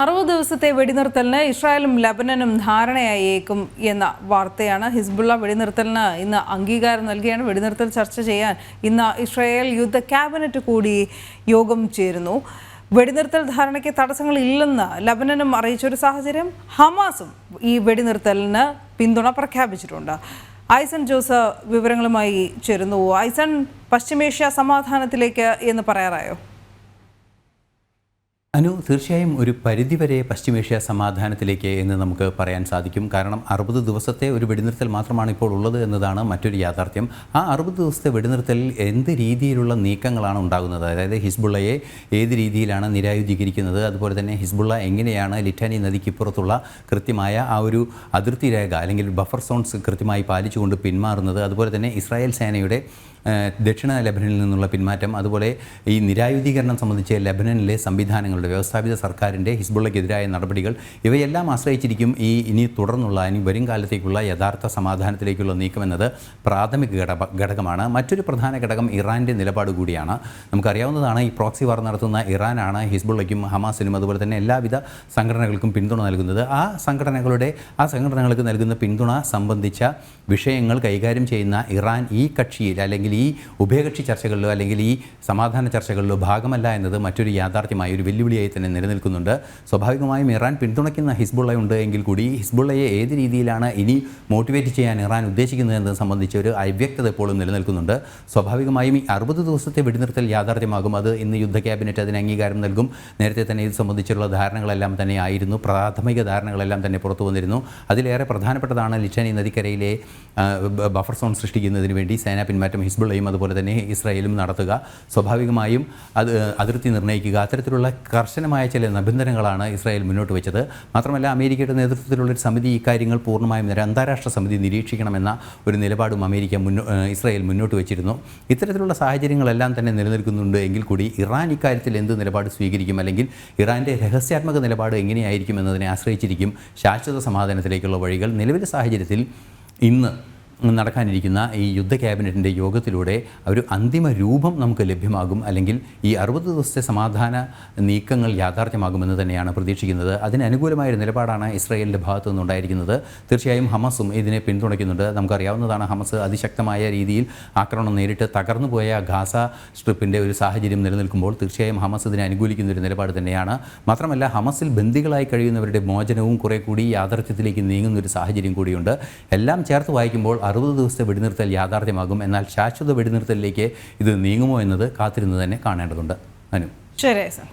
60 ദിവസത്തെ വെടിനിർത്തലിന് ഇസ്രായേലും ലബനനും ധാരണയായേക്കും എന്ന വാർത്തയാണ്. ഹിസ്ബുള്ള വെടിനിർത്തലിന് ഇന്ന് അംഗീകാരം നൽകിയാണ്. വെടിനിർത്തൽ ചർച്ച ചെയ്യാൻ ഇന്ന് ഇസ്രായേൽ യുദ്ധ ക്യാബിനറ്റ് കൂടി യോഗം ചേരുന്നു. വെടിനിർത്തൽ ധാരണയ്ക്ക് തടസ്സങ്ങളില്ലെന്ന് ലബനനും അറിയിച്ചൊരു സാഹചര്യം. ഹമാസും ഈ വെടിനിർത്തലിന് പിന്തുണ പ്രഖ്യാപിച്ചിട്ടുണ്ട്. ഐസൺ ജോസ് വിവരങ്ങളുമായി ചേരുന്നു. ഐസൺ, പശ്ചിമേഷ്യ സമാധാനത്തിലേക്ക് എന്ന് പറയാറായോ? തീർച്ചയായും ഒരു പരിധിവരെ പശ്ചിമേഷ്യ സമാധാനത്തിലേക്ക് എന്ന് നമുക്ക് പറയാൻ സാധിക്കും. കാരണം 60 ദിവസത്തെ ഒരു വെടിനിർത്തൽ മാത്രമാണ് ഇപ്പോൾ ഉള്ളത് എന്നതാണ് മറ്റൊരു യാഥാർത്ഥ്യം. ആ 60 ദിവസത്തെ വെടിനിർത്തലിൽ എന്ത് രീതിയിലുള്ള നീക്കങ്ങളാണ് ഉണ്ടാകുന്നത്, അതായത് ഹിസ്ബുള്ളയെ ഏത് രീതിയിലാണ് നിരായുധീകരിക്കുന്നത്, അതുപോലെ തന്നെ ഹിസ്ബുള്ള എങ്ങനെയാണ് ലിറ്റാനി നദിക്കിപ്പുറത്തുള്ള കൃത്യമായ ആ ഒരു അതിർത്തി രേഖ അല്ലെങ്കിൽ ബഫർ സോൺസ് കൃത്യമായി പാലിച്ചുകൊണ്ട് പിന്മാറുന്നത്, അതുപോലെ തന്നെ ഇസ്രായേൽ സേനയുടെ ദക്ഷിണ ലെബനനിൽ നിന്നുള്ള പിന്മാറ്റം, അതുപോലെ ഈ നിരായുധീകരണം സംബന്ധിച്ച് ലെബനനിലെ സംവിധാനങ്ങളുടെ വ്യവസ്ഥാപിത സർക്കാരിൻ്റെ ഹിസ്ബുള്ളയ്ക്കെതിരായ നടപടികൾ, ഇവയെല്ലാം ആശ്രയിച്ചിരിക്കും ഇനി തുടർന്നുള്ള വരും കാലത്തേക്കുള്ള യഥാർത്ഥ സമാധാനത്തിലേക്കുള്ള നീക്കമെന്നത് പ്രാഥമിക ഘടകമാണ്. മറ്റൊരു പ്രധാന ഘടകം ഇറാൻ്റെ നിലപാട് കൂടിയാണ്. നമുക്കറിയാവുന്നതാണ്, ഈ പ്രോക്സി വാർ നടത്തുന്ന ഇറാനാണ് ഹിസ്ബുള്ളയ്ക്കും ഹമാസിനും അതുപോലെ തന്നെ എല്ലാവിധ സംഘടനകൾക്കും പിന്തുണ നൽകുന്നത്. ആ സംഘടനകൾക്ക് നൽകുന്ന പിന്തുണ സംബന്ധിച്ച വിഷയങ്ങൾ കൈകാര്യം ചെയ്യുന്ന ഇറാൻ ഈ കക്ഷിയിൽ അല്ലെങ്കിൽ ഈ ഉഭയകക്ഷി ചർച്ചകളിലോ അല്ലെങ്കിൽ ഈ സമാധാന ചർച്ചകളിലോ ഭാഗമല്ല എന്നത് മറ്റൊരു യാഥാർത്ഥ്യമായ ഒരു വെല്ലുവിളിയായി തന്നെ നിലനിൽക്കുന്നുണ്ട്. സ്വാഭാവികമായും ഇറാൻ പിന്തുണയ്ക്കുന്ന ഹിസ്ബുള്ള ഉണ്ട് എങ്കിൽ കൂടി ഹിസ്ബുള്ളയെ ഏത് രീതിയിലാണ് ഇനി മോട്ടിവേറ്റ് ചെയ്യാൻ ഇറാൻ ഉദ്ദേശിക്കുന്നത് എന്നത് സംബന്ധിച്ച് ഒരു അവ്യക്തത എപ്പോഴും നിലനിൽക്കുന്നുണ്ട്. സ്വാഭാവികമായും ഈ 60 ദിവസത്തെ വെടിനിർത്തൽ യാഥാർത്ഥ്യമാകും. അത് ഇന്ന് യുദ്ധ ക്യാബിനറ്റ് അതിന് അംഗീകാരം നൽകും. നേരത്തെ തന്നെ ഇത് സംബന്ധിച്ചുള്ള ധാരണകളെല്ലാം തന്നെ ആയിരുന്നു, പ്രാഥമിക ധാരണകളെല്ലാം തന്നെ പുറത്തു വന്നിരുന്നു. അതിലേറെ പ്രധാനപ്പെട്ടതാണ് ലിറ്റാനി നദിക്കരയിലെ ബഫർ സോൺ സൃഷ്ടിക്കുന്നതിന് വേണ്ടി സേനാ പിന്മാറ്റം ഹിസ്ബുള്ളയും അതുപോലെ തന്നെ ഇസ്രായേലും നടത്തുക. സ്വാഭാവികമായും അത് അതിർത്തി നിർണ്ണയിക്കുക, അത്തരത്തിലുള്ള കർശനമായ ചില നിബന്ധനകളാണ് ഇസ്രായേൽ മുന്നോട്ട് വെച്ചത്. മാത്രമല്ല, അമേരിക്കയുടെ നേതൃത്വത്തിലുള്ളൊരു സമിതി ഇക്കാര്യങ്ങൾ പൂർണ്ണമായും ഒരു അന്താരാഷ്ട്ര സമിതി നിരീക്ഷിക്കണമെന്ന ഒരു നിലപാടും ഇസ്രായേൽ മുന്നോട്ട് വെച്ചിരുന്നു. ഇത്തരത്തിലുള്ള സാഹചര്യങ്ങളെല്ലാം തന്നെ നിലനിൽക്കുന്നുണ്ട് എങ്കിൽ കൂടി ഇറാൻ ഇക്കാര്യത്തിൽ എന്ത് നിലപാട് സ്വീകരിക്കും, അല്ലെങ്കിൽ ഇറാൻ്റെ രഹസ്യാത്മക നിലപാട് എങ്ങനെയായിരിക്കും എന്നതിനെ ആശ്രയിച്ചിരിക്കും ശാശ്വത സമാധാനത്തിലേക്കുള്ള വഴികൾ. നിലവിലെ സാഹചര്യത്തിൽ ഇന്ന് നടക്കാനിരിക്കുന്ന ഈ യുദ്ധ ക്യാബിനറ്റിൻ്റെ യോഗത്തിലൂടെ ഒരു അന്തിമ രൂപം നമുക്ക് ലഭ്യമാകും, അല്ലെങ്കിൽ ഈ 60 ദിവസത്തെ സമാധാന നീക്കങ്ങൾ യാഥാർത്ഥ്യമാകുമെന്ന് തന്നെയാണ് പ്രതീക്ഷിക്കുന്നത്. അതിന് അനുകൂലമായൊരു നിലപാടാണ് ഇസ്രായേലിൻ്റെ ഭാഗത്തു നിന്നുണ്ടായിരിക്കുന്നത്. തീർച്ചയായും ഹമാസും ഇതിനെ പിന്തുണയ്ക്കുന്നുണ്ട്. നമുക്കറിയാവുന്നതാണ്, ഹമസ് അതിശക്തമായ രീതിയിൽ ആക്രമണം നേരിട്ട് തകർന്നു പോയ ഗാസ സ്ട്രിപ്പിൻ്റെ ഒരു സാഹചര്യം നിലനിൽക്കുമ്പോൾ തീർച്ചയായും ഹമസ് ഇതിനെ അനുകൂലിക്കുന്ന ഒരു നിലപാട് തന്നെയാണ്. മാത്രമല്ല, ഹമസിൽ ബന്ദികളായി കഴിയുന്നവരുടെ മോചനവും കുറേ കൂടി യാഥാർത്ഥ്യത്തിലേക്ക് നീങ്ങുന്നൊരു സാഹചര്യം കൂടിയുണ്ട്. എല്ലാം ചേർത്ത് വായിക്കുമ്പോൾ 60 ദിവസത്തെ വെടിനിർത്തൽ യാഥാർത്ഥ്യമാകും. എന്നാൽ ശാശ്വത വെടിനിർത്തലിലേക്ക് ഇത് നീങ്ങുമോ എന്നത് കാത്തിരുന്ന് തന്നെ കാണേണ്ടതുണ്ട്. അനു. ശരി സർ.